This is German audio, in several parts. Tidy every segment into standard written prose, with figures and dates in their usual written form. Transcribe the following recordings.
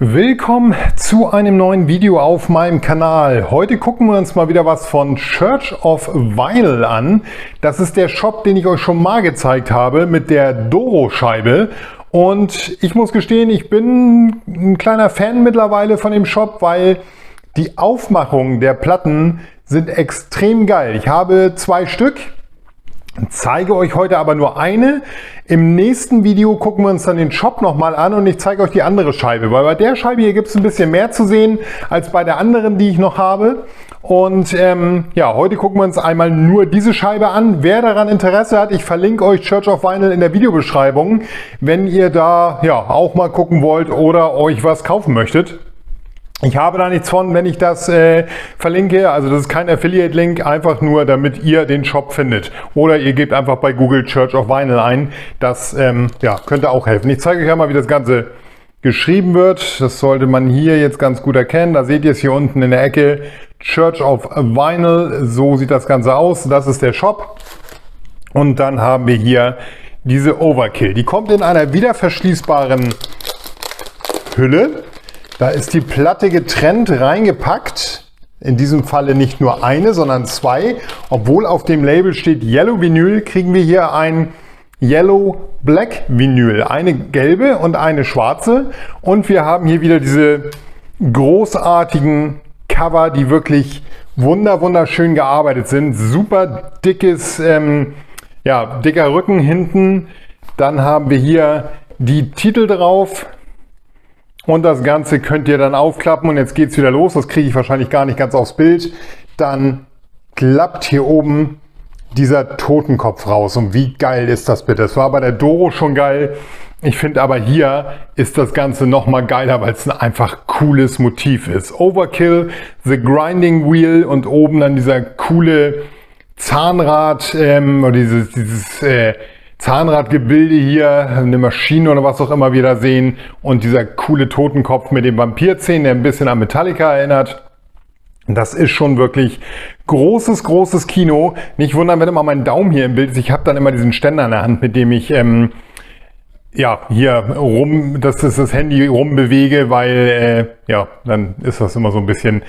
Willkommen zu einem neuen Video auf meinem Kanal. Heute gucken wir uns mal wieder was von Church of Vinyl an. Das ist der Shop, den ich euch schon mal gezeigt habe mit der Doro-Scheibe. Und ich muss gestehen, ich bin ein kleiner Fan mittlerweile von dem Shop, weil die Aufmachungen der Platten sind extrem geil. Ich habe 2 Stück. Zeige euch heute aber nur eine. Im nächsten Video gucken wir uns dann den Shop nochmal an und ich zeige euch die andere Scheibe, weil bei der Scheibe hier gibt es ein bisschen mehr zu sehen als bei der anderen, die ich noch habe. Und ja, heute gucken wir uns einmal nur diese Scheibe an. Wer daran Interesse hat, ich verlinke euch Church of Vinyl in der Videobeschreibung, wenn ihr da ja auch mal gucken wollt oder euch was kaufen möchtet. Ich habe da nichts von, wenn ich das verlinke, also das ist kein Affiliate-Link, einfach nur, damit ihr den Shop findet. Oder ihr gebt einfach bei Google Church of Vinyl ein, das ja, könnte auch helfen. Ich zeige euch ja mal, wie das Ganze geschrieben wird. Das sollte man hier jetzt ganz gut erkennen. Da seht ihr es hier unten in der Ecke, Church of Vinyl, so sieht das Ganze aus. Das ist der Shop. Und dann haben wir hier diese Overkill. Die kommt in einer wiederverschließbaren Hülle. Da ist die Platte getrennt reingepackt, in diesem Falle nicht nur eine, sondern 2. Obwohl auf dem Label steht Yellow Vinyl, kriegen wir hier ein Yellow Black Vinyl. Eine gelbe und eine schwarze. Und wir haben hier wieder diese großartigen Cover, die wirklich wunderschön gearbeitet sind. Super dickes, ja, dicker Rücken hinten. Dann haben wir hier die Titel drauf. Und das Ganze könnt ihr dann aufklappen und jetzt geht es wieder los. Das kriege ich wahrscheinlich gar nicht ganz aufs Bild. Dann klappt hier oben dieser Totenkopf raus. Und wie geil ist das bitte? Das war bei der Doro schon geil. Ich finde aber hier ist das Ganze noch mal geiler, weil es ein einfach cooles Motiv ist. Overkill, The Grinding Wheel und oben dann dieser coole Zahnrad, oder dieses Zahnradgebilde hier, eine Maschine oder was auch immer wir da sehen und dieser coole Totenkopf mit den Vampirzähnen, der ein bisschen an Metallica erinnert. Das ist schon wirklich großes Kino. Nicht wundern, wenn immer mein Daumen hier im Bild ist. Ich habe dann immer diesen Ständer in der Hand, mit dem ich ja, hier rum, das Handy rumbewege, weil ja, dann ist das immer so ein bisschen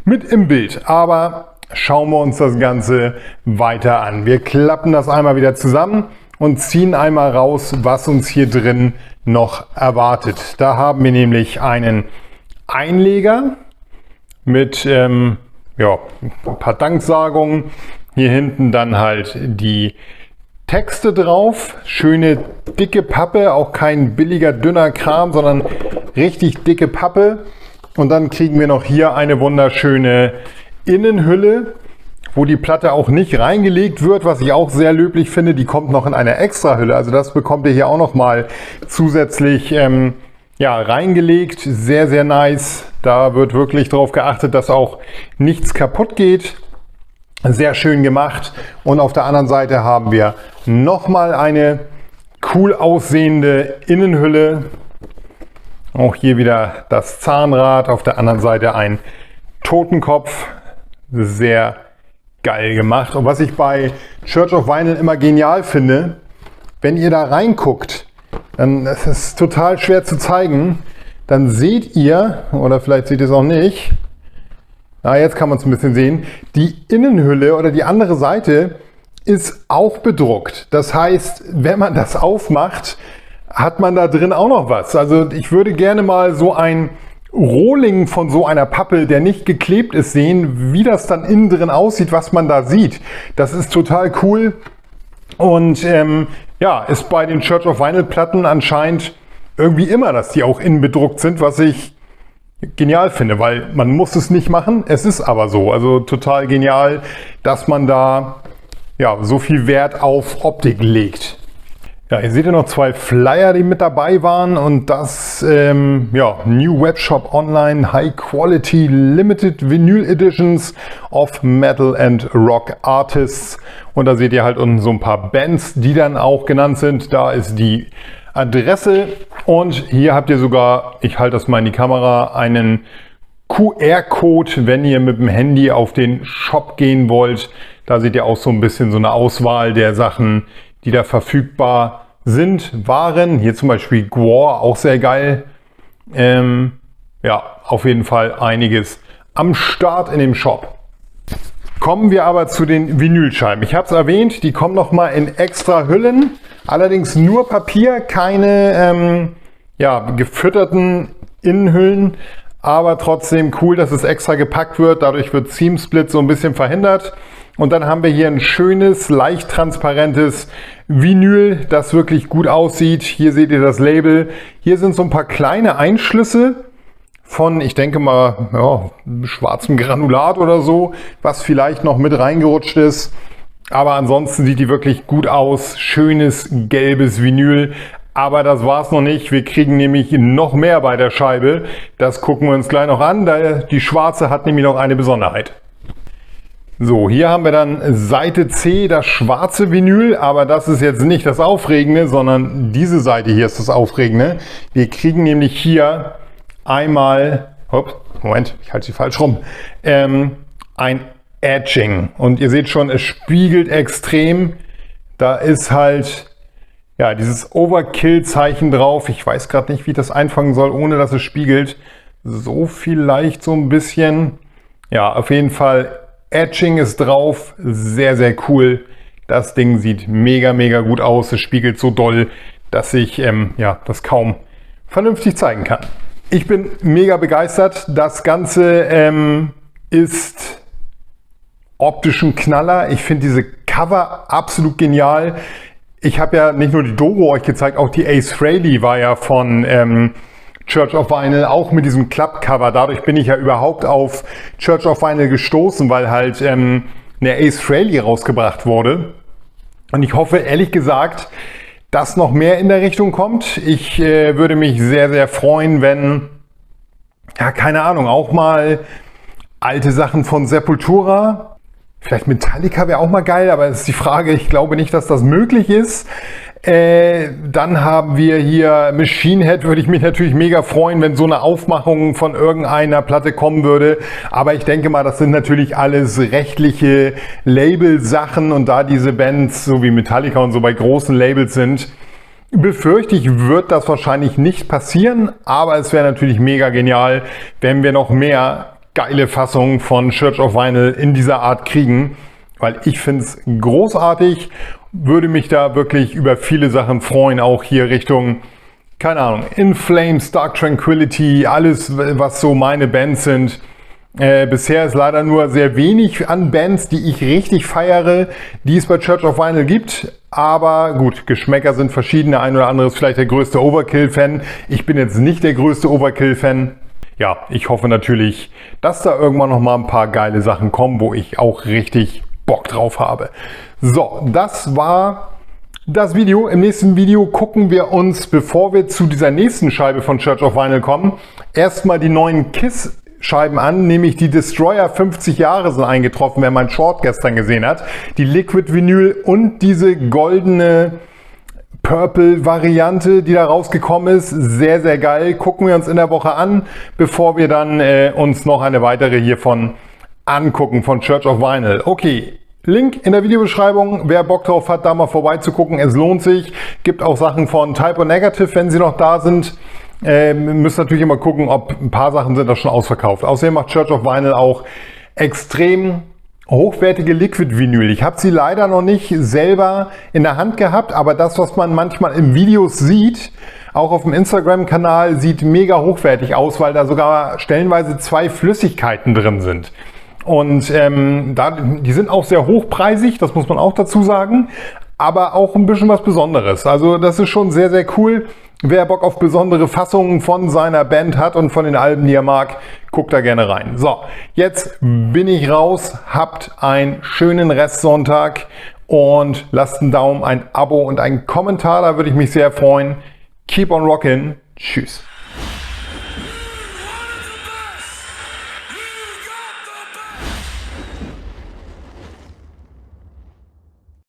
mit im Bild. Aber schauen wir uns das Ganze weiter an. Wir klappen das einmal wieder zusammen und ziehen einmal raus, was uns hier drin noch erwartet. Da haben wir nämlich einen Einleger mit ja, ein paar Danksagungen. Hier hinten dann halt die Texte drauf. Schöne dicke Pappe, auch kein billiger dünner Kram, sondern richtig dicke Pappe. Und dann kriegen wir noch hier eine wunderschöne Innenhülle, wo die Platte auch nicht reingelegt wird, was ich auch sehr löblich finde. Die kommt noch in einer Extrahülle, also das bekommt ihr hier auch noch mal zusätzlich ja, reingelegt. Sehr nice. Da wird wirklich darauf geachtet, dass auch nichts kaputt geht. Sehr schön gemacht. Und auf der anderen Seite haben wir noch mal eine cool aussehende Innenhülle. Auch hier wieder das Zahnrad. Auf der anderen Seite ein Totenkopf. Sehr geil gemacht. Und was ich bei Church of Vinyl immer genial finde, wenn ihr da reinguckt, dann ist es total schwer zu zeigen, dann seht ihr, oder vielleicht seht ihr es auch nicht, na, jetzt kann man es ein bisschen sehen, die Innenhülle oder die andere Seite ist auch bedruckt. Das heißt, wenn man das aufmacht, hat man da drin auch noch was. Also ich würde gerne mal so ein Rohling von so einer Pappe, der nicht geklebt ist, sehen, wie das dann innen drin aussieht, was man da sieht. Das ist total cool und ja, ist bei den Church of Vinyl Platten anscheinend irgendwie immer, dass die auch innen bedruckt sind, was ich genial finde, weil man muss es nicht machen, es ist aber so. Also total genial, dass man da ja, so viel Wert auf Optik legt. Ja, hier seht ihr noch 2 Flyer, die mit dabei waren und das ja, New Webshop Online High Quality Limited Vinyl Editions of Metal and Rock Artists. Und da seht ihr halt unten so ein paar Bands, die dann auch genannt sind. Da ist die Adresse und hier habt ihr sogar, ich halte das mal in die Kamera, einen QR-Code, wenn ihr mit dem Handy auf den Shop gehen wollt. Da seht ihr auch so ein bisschen so eine Auswahl der Sachen, die da verfügbar sind, waren. Hier zum Beispiel Gwar, auch sehr geil. ja, auf jeden Fall einiges am Start in dem Shop. Kommen wir aber zu den Vinylscheiben. Ich habe es erwähnt, die kommen nochmal in extra Hüllen, allerdings nur Papier, keine gefütterten Innenhüllen, aber trotzdem cool, dass es extra gepackt wird. Dadurch wird Seam Split so ein bisschen verhindert. Und dann haben wir hier ein schönes, leicht transparentes Vinyl, das wirklich gut aussieht. Hier seht ihr das Label. Hier sind so ein paar kleine Einschlüsse von, ich denke mal, ja, schwarzem Granulat oder so, was vielleicht noch mit reingerutscht ist. Aber ansonsten sieht die wirklich gut aus. Schönes, gelbes Vinyl. Aber das war's noch nicht. Wir kriegen nämlich noch mehr bei der Scheibe. Das gucken wir uns gleich noch an. Die schwarze hat nämlich noch eine Besonderheit. So, hier haben wir dann Seite C, das schwarze Vinyl, aber das ist jetzt nicht das Aufregende, sondern diese Seite hier ist das Aufregende. Wir kriegen nämlich hier einmal, Moment, ich halte sie falsch rum, ein Etching. Und ihr seht schon, es spiegelt extrem. Da ist halt ja dieses Overkill-Zeichen drauf. Ich weiß gerade nicht, wie ich das einfangen soll, ohne dass es spiegelt. So vielleicht so ein bisschen. Ja, auf jeden Fall Etching ist drauf, sehr, sehr cool. Das Ding sieht mega, mega gut aus. Es spiegelt so doll, dass ich das kaum vernünftig zeigen kann. Ich bin mega begeistert. Das Ganze ist optisch ein Knaller. Ich finde diese Cover absolut genial. Ich habe ja nicht nur die Doro euch gezeigt, auch die Ace Frehley war ja von Church of Vinyl, auch mit diesem Klappcover. Dadurch bin ich ja überhaupt auf Church of Vinyl gestoßen, weil halt eine Ace Frehley rausgebracht wurde. Und ich hoffe, ehrlich gesagt, dass noch mehr in der Richtung kommt. Ich würde mich sehr, sehr freuen, wenn, ja, keine Ahnung, auch mal alte Sachen von Sepultura, vielleicht Metallica wäre auch mal geil, aber es ist die Frage, ich glaube nicht, dass das möglich ist. Dann haben wir hier Machine Head, würde ich mich natürlich mega freuen, wenn so eine Aufmachung von irgendeiner Platte kommen würde. Aber ich denke mal, das sind natürlich alles rechtliche Label-Sachen und da diese Bands, so wie Metallica und so bei großen Labels sind, befürchte ich, wird das wahrscheinlich nicht passieren. Aber es wäre natürlich mega genial, wenn wir noch mehr geile Fassungen von Church of Vinyl in dieser Art kriegen, weil ich finde es großartig. Würde mich da wirklich über viele Sachen freuen, auch hier Richtung, keine Ahnung, In Flames, Dark Tranquillity, alles, was so meine Bands sind. Bisher ist leider nur sehr wenig an Bands, die ich richtig feiere, die es bei Church of Vinyl gibt. Aber gut, Geschmäcker sind verschieden. Der ein oder andere ist vielleicht der größte Overkill-Fan. Ich bin jetzt nicht der größte Overkill-Fan. Ja, ich hoffe natürlich, dass da irgendwann noch mal ein paar geile Sachen kommen, wo ich auch richtig Bock drauf habe. So, das war das Video. Im nächsten Video gucken wir uns, bevor wir zu dieser nächsten Scheibe von Church of Vinyl kommen, erstmal die neuen KISS-Scheiben an, nämlich die Destroyer 50 Jahre sind eingetroffen, wer mein Short gestern gesehen hat. Die Liquid Vinyl und diese goldene Purple-Variante, die da rausgekommen ist. Sehr, sehr geil. Gucken wir uns in der Woche an, bevor wir dann uns noch eine weitere hiervon angucken von Church of Vinyl. Okay, Link in der Videobeschreibung. Wer Bock drauf hat, da mal vorbeizugucken, es lohnt sich. Gibt auch Sachen von Type O Negative, wenn sie noch da sind. Müsst natürlich immer gucken, ob ein paar Sachen sind da schon ausverkauft. Außerdem macht Church of Vinyl auch extrem hochwertige Liquid Vinyl. Ich habe sie leider noch nicht selber in der Hand gehabt, aber das, was man manchmal in Videos sieht, auch auf dem Instagram-Kanal, sieht mega hochwertig aus, weil da sogar stellenweise 2 Flüssigkeiten drin sind. Und die sind auch sehr hochpreisig, das muss man auch dazu sagen, aber auch ein bisschen was Besonderes. Also das ist schon sehr, sehr cool. Wer Bock auf besondere Fassungen von seiner Band hat und von den Alben, die er mag, guckt da gerne rein. So, jetzt bin ich raus. Habt einen schönen Restsonntag und lasst einen Daumen, ein Abo und einen Kommentar. Da würde ich mich sehr freuen. Keep on rockin'. Tschüss.